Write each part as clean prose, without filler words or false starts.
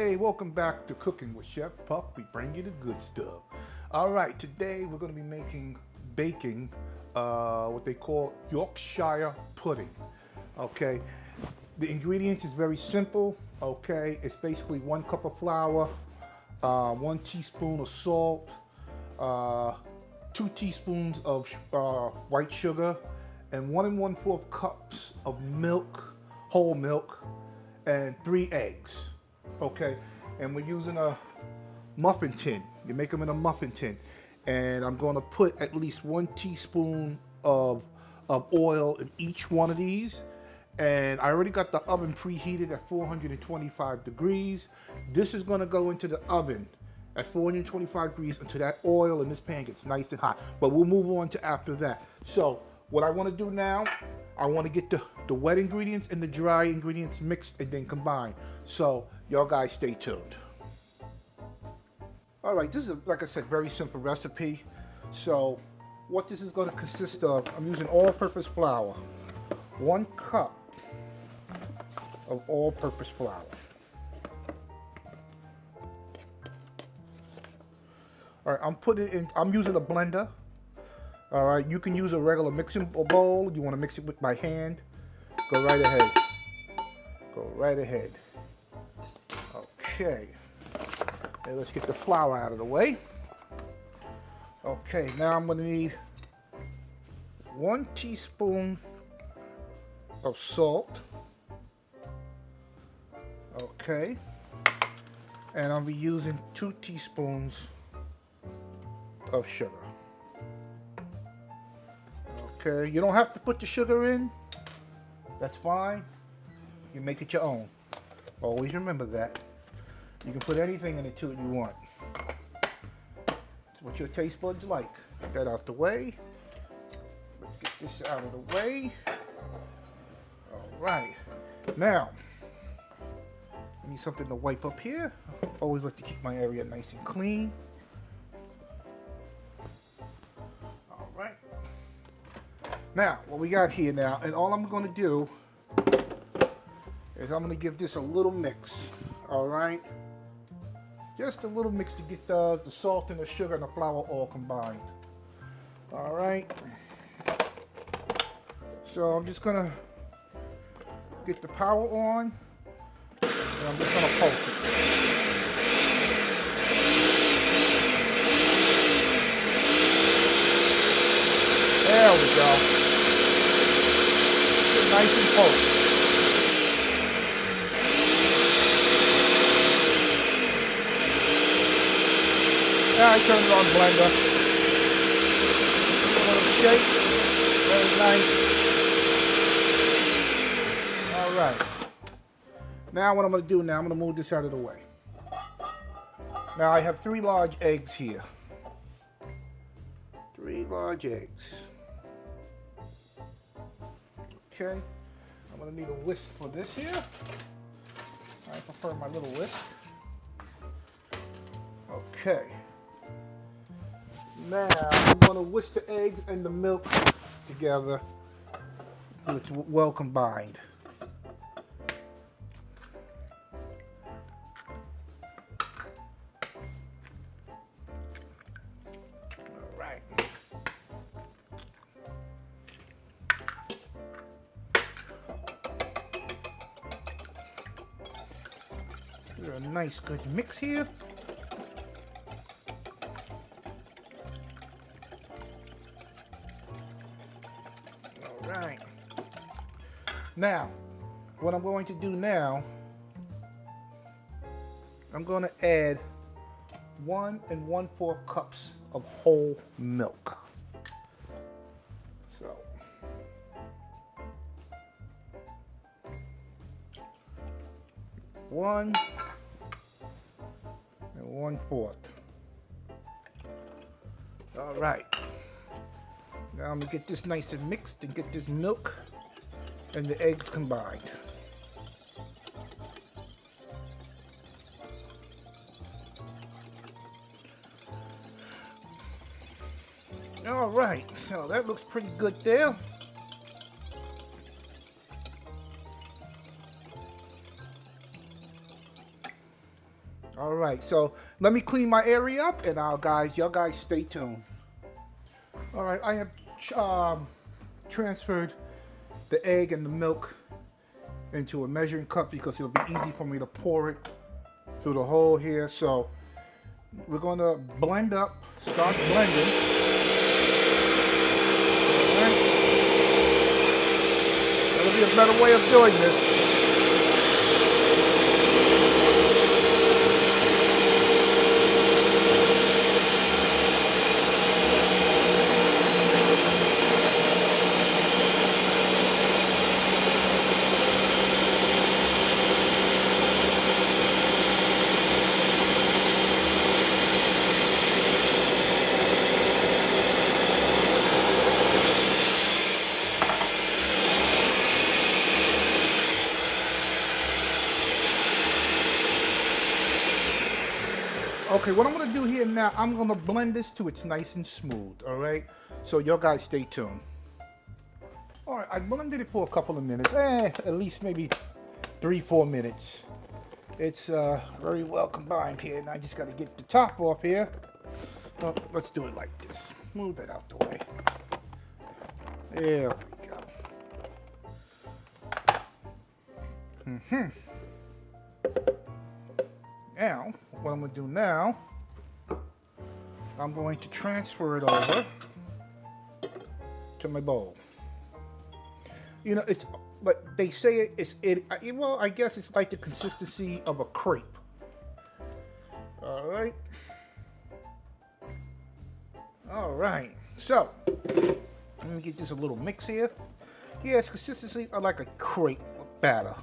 Hey, welcome back to Cooking with Chef Pup. We bring you the good stuff. All right, today we're going to be baking what they call Yorkshire pudding. Okay, the ingredients is very simple. Okay, it's basically 1 cup of flour, 1 teaspoon of salt, 2 teaspoons of white sugar, and 1 1/4 cups of milk, whole milk, and 3 eggs. Okay, and we're using a muffin tin. You make them in a muffin tin, and I'm going to put at least 1 teaspoon of oil in each one of these. And I already got the oven preheated at 425 degrees. This is going to go into the oven at 425 degrees until that oil in this pan gets nice and hot. But we'll move on to after that. So what I want to do now, I want to get the wet ingredients and the dry ingredients mixed and then combined. So y'all guys stay tuned. All right, this is, like I said, very simple recipe. So what this is going to consist of, I'm using all-purpose flour. 1 cup of all-purpose flour. All right, I'm using a blender. All right, you can use a regular mixing bowl. You want to mix it with by hand, go right ahead. Go right ahead. Okay. Okay, let's get the flour out of the way. Okay, now I'm going to need 1 teaspoon of salt. Okay. And I'll be using 2 teaspoons of sugar. Okay, you don't have to put the sugar in. That's fine. You make it your own. Always remember that. You can put anything in it too you want. It's what your taste buds like. Get that out the way. Let's get this out of the way. All right. Now, I need something to wipe up here. I always like to keep my area nice and clean. All right. Now, what we got here now, and all I'm going to do is I'm going to give this a little mix. All right. Just a little mix to get the salt and the sugar and the flour all combined. All right. So I'm just going to get the power on, and I'm just going to pulse it. There we go. Get nice and pulse. Now I turn it on blender. A little shake. Very nice. All right. Now what I'm going to do now, I'm going to move this out of the way. Now I have 3 large eggs here. 3 large eggs. Okay. I'm going to need a whisk for this here. I prefer my little whisk. Okay. Now I'm going to whisk the eggs and the milk together so it's well combined. All right. There's a nice good mix here. Right. Now, what I'm going to do now, I'm going to add 1 1/4 cups of whole milk. So, 1 1/4. All right. Now I'm going to get this nice and mixed and get this milk and the eggs combined. All right, so that looks pretty good there. All right, so let me clean my area up, and y'all guys stay tuned. All right, I have transferred the egg and the milk into a measuring cup because it'll be easy for me to pour it through the hole here. So we're gonna blend up, start blending. All right. That'll be a better way of doing this. Okay, what I'm gonna do here now, I'm gonna blend this till it's nice and smooth, all right? So y'all guys stay tuned. All right, I blended it for a couple of minutes, at least maybe 3-4 minutes. It's very well combined here, and I just gotta get the top off here. Oh, let's do it like this. Move that out the way. There we go. Now, what I'm going to do now, I'm going to transfer it over to my bowl. You know, it's, but they say well, I guess it's like the consistency of a crepe. All right. All right. So, let me get just a little mix here. Yeah, it's consistency of like a crepe batter.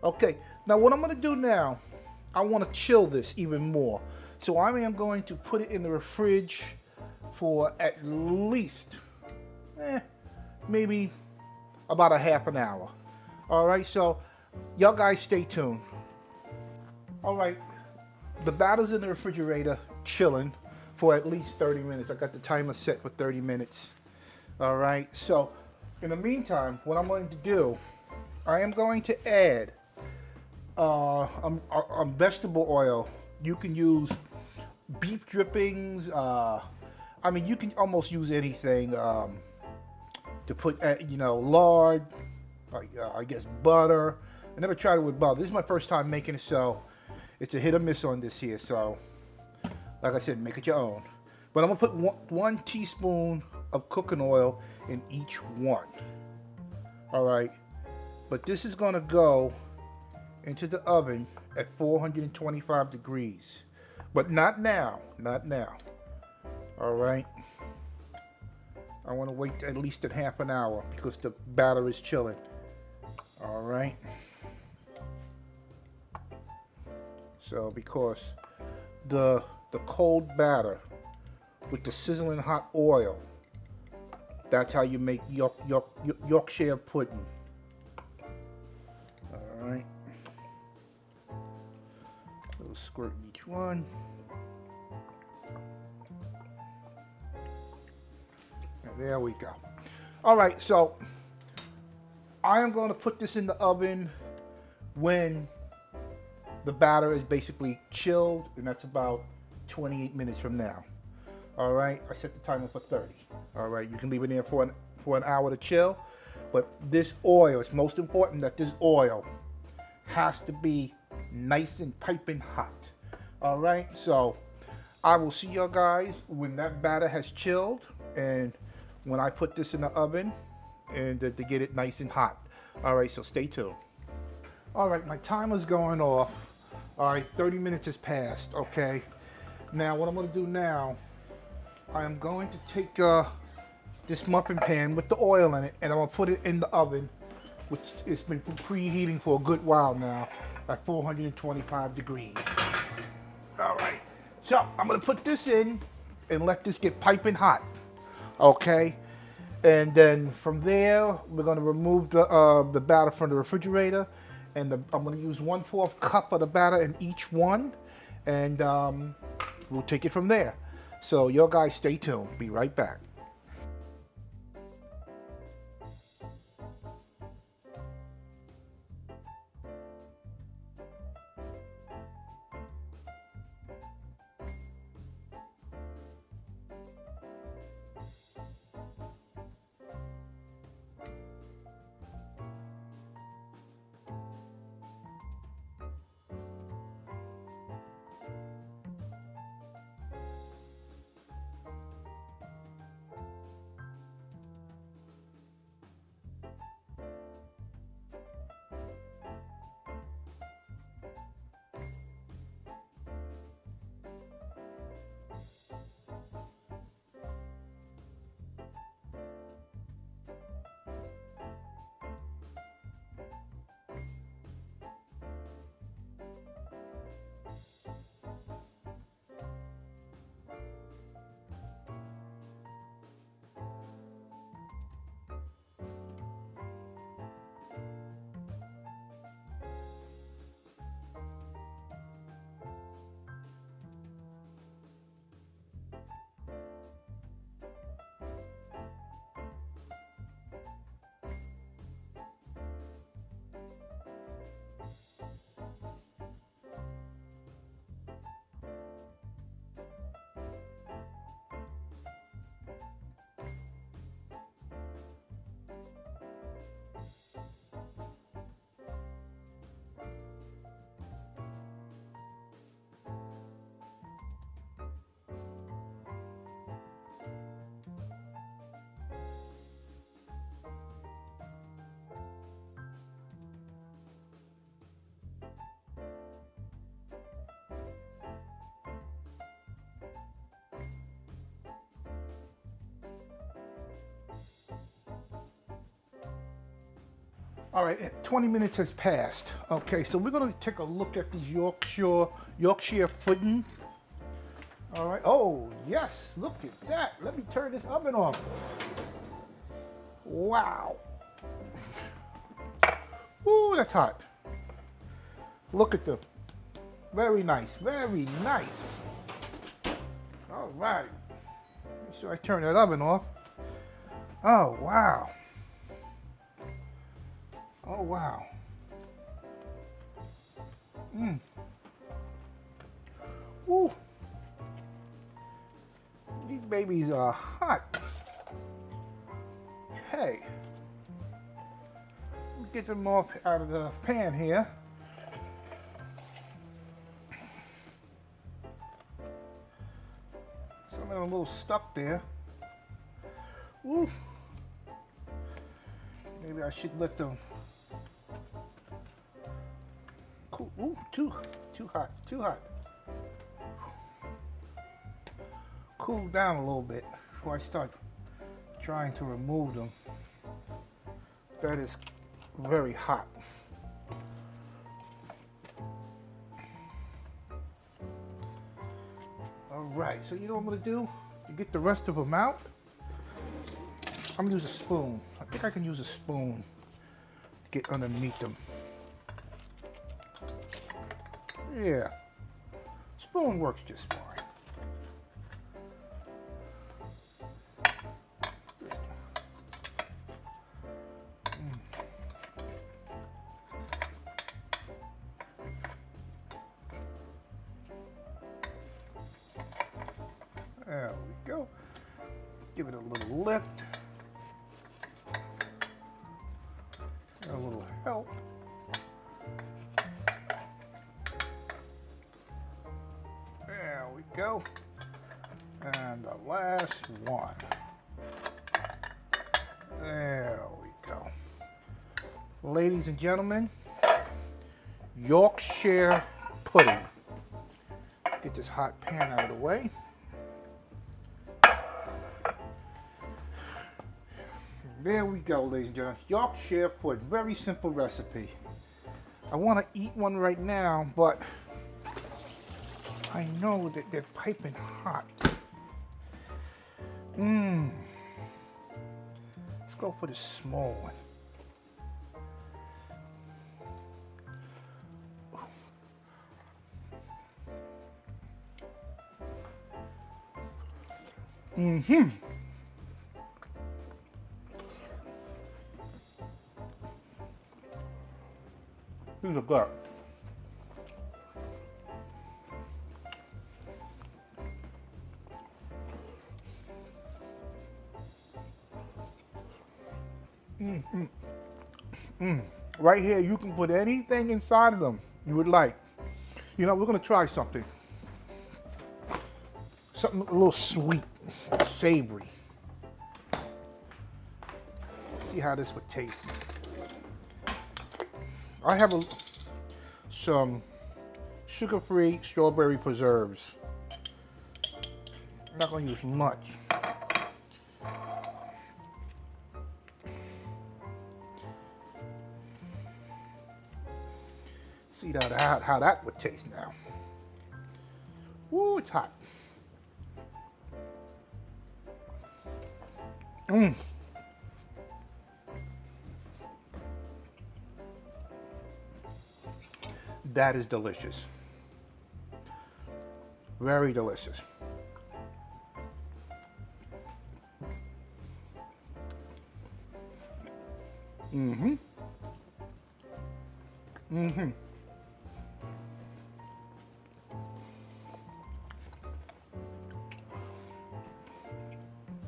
Okay. Now, what I'm going to do now, I want to chill this even more. So I am going to put it in the fridge for at least, maybe about a half an hour. All right, so y'all guys stay tuned. All right, the batter's in the refrigerator chilling for at least 30 minutes. I got the timer set for 30 minutes. All right, so in the meantime, what I'm going to do, I am going to add vegetable oil. You can use beef drippings. I mean, you can almost use anything to put, lard. I guess butter. I never tried it with butter. This is my first time making it, so it's a hit or miss on this here. So, like I said, make it your own. But I'm gonna put one teaspoon of cooking oil in each one. All right, but this is gonna go into the oven at 425 degrees, but not now, not now. All right, I want to wait at least a half an hour because the batter is chilling. All right, so because the cold batter with the sizzling hot oil, that's how you make Yorkshire pudding. All right. Little squirt in each one. And there we go. All right, so I am going to put this in the oven when the batter is basically chilled, and that's about 28 minutes from now. All right, I set the timer for 30. All right, you can leave it there for an hour to chill, but this oil, it's most important that this oil has to be nice and piping hot. All right, so I will see y'all guys when that batter has chilled and when I put this in the oven and to get it nice and hot. All right, so stay tuned. All right, my timer's going off. All right, 30 minutes has passed. Okay, now what I'm going to do now, I am going to take this muffin pan with the oil in it, and I'm going to put it in the oven, which it's been preheating for a good while now at 425 degrees. All right, so I'm gonna put this in and let this get piping hot, okay? And then from there, we're gonna remove the batter from the refrigerator, and I'm gonna use 1/4 cup of the batter in each one, and we'll take it from there. So y'all guys stay tuned, be right back. All right, 20 minutes has passed. Okay, so we're gonna take a look at the Yorkshire Pudding. All right, oh yes, look at that. Let me turn this oven on. Wow. Ooh, that's hot. Look at the, very nice, very nice. All right, make sure I turn that oven off. Oh, wow. Oh, wow. Woo. These babies are hot. Hey. Get them off out of the pan here. Some of them are a little stuck there. Woo. Maybe I should let them cool. Ooh, too hot, too hot. Cool down a little bit before I start trying to remove them. That is very hot. All right, so you know what I'm gonna do? To get the rest of them out, I'm gonna use a spoon. I think I can use a spoon to get underneath them. Yeah, spoon works just fine. There we go. Give it a little lift. A little help. There we go. And the last one. There we go. Ladies and gentlemen, Yorkshire pudding. Get this hot pan out of the way. There we go, ladies and gentlemen. Yorkshire pudding, very simple recipe. I want to eat one right now, but I know that they're piping hot. Let's go for the small one. These are good. Right here, you can put anything inside of them you would like. You know, we're gonna try something. Something a little sweet, savory. See how this would taste. I have some sugar-free strawberry preserves. I'm not gonna use much. See how that would taste now. Woo, it's hot. That is delicious. Very delicious.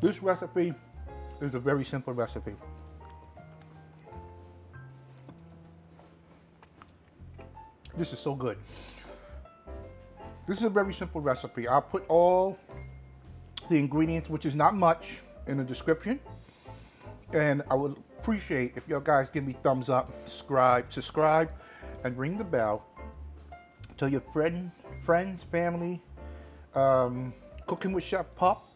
This recipe is a very simple recipe. This is so good. This is a very simple recipe. I'll put all the ingredients, which is not much, in the description. And I would appreciate if you guys give me thumbs up, subscribe, and ring the bell. Tell your friends, family, Cooking with Chef Pup,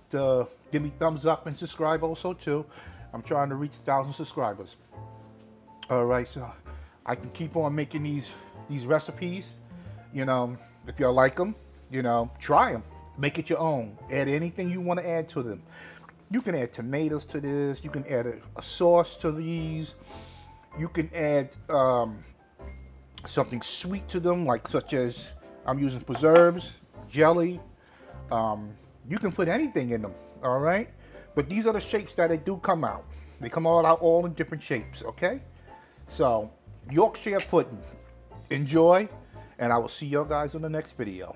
to give me thumbs up and subscribe also too. I'm trying to reach 1,000 subscribers. All right, so I can keep on making these recipes. You know, if y'all like them, you know, try them. Make it your own. Add anything you want to add to them. You can add tomatoes to this. You can add a sauce to these. You can add something sweet to them, like such as I'm using preserves, jelly. You can put anything in them, all right? But these are the shapes that they do come out. They come all out all in different shapes, okay? So, Yorkshire pudding. Enjoy, and I will see you guys on the next video.